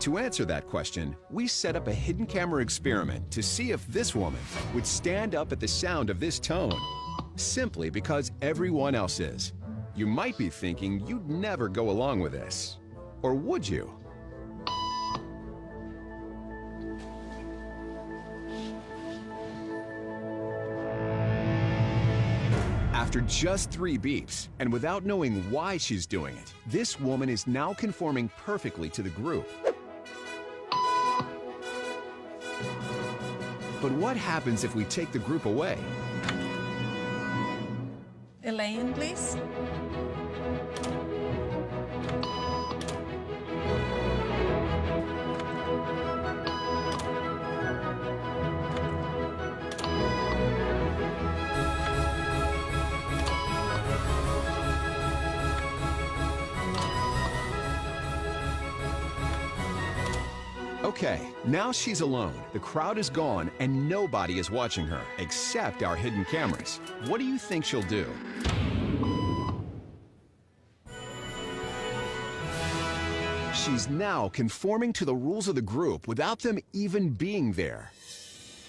To answer that question, we set up a hidden camera experiment to see if this woman would stand up at the sound of this tone, simply because everyone else is. You might be thinking you'd never go along with this. Or would you? After just 3 beeps, and without knowing why she's doing it, this woman is now conforming perfectly to the group. But what happens if we take the group away? Elaine, please. Okay, now she's alone. The crowd is gone and nobody is watching her, except our hidden cameras. What do you think she'll do? She's now conforming to the rules of the group without them even being there.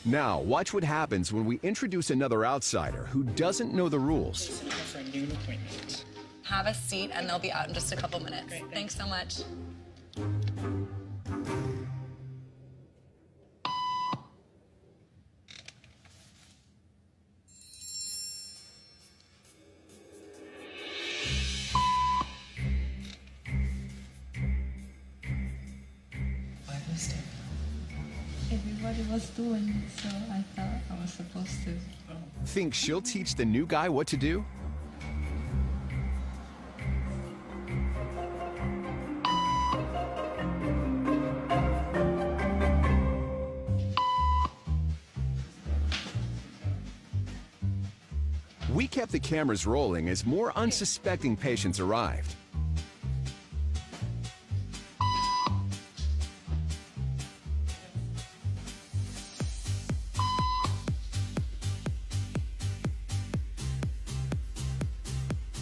Now, watch what happens when we introduce another outsider who doesn't know the rules. For a noon appointment. Have a seat, and they'll be out in just a couple minutes. Great, Thanks so much. Why was it? Everybody was doing it, so I thought I was supposed to. Think she'll teach the new guy what to do? We kept the cameras rolling as more unsuspecting patients arrived.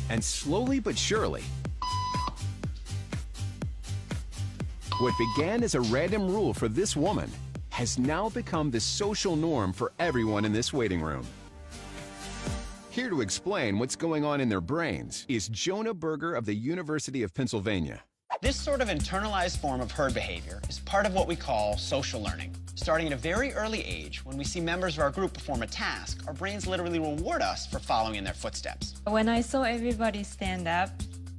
And slowly but surely, what began as a random rule for this woman has now become the social norm for everyone in this waiting room. Here to explain what's going on in their brains is Jonah Berger of the University of Pennsylvania. This sort of internalized form of herd behavior is part of what we call social learning. Starting at a very early age, when we see members of our group perform a task, our brains literally reward us for following in their footsteps. When I saw everybody stand up,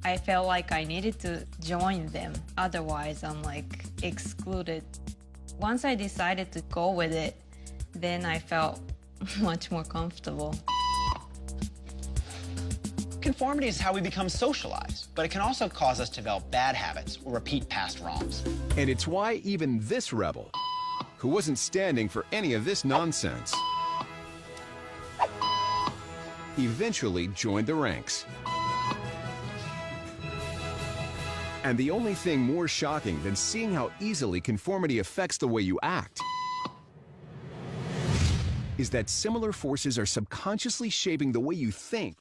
I felt like I needed to join them. Otherwise, I'm like excluded. Once I decided to go with it, then I felt much more comfortable. Conformity is how we become socialized, but it can also cause us to develop bad habits or repeat past wrongs. And it's why even this rebel, who wasn't standing for any of this nonsense, eventually joined the ranks. And the only thing more shocking than seeing how easily conformity affects the way you act is that similar forces are subconsciously shaping the way you think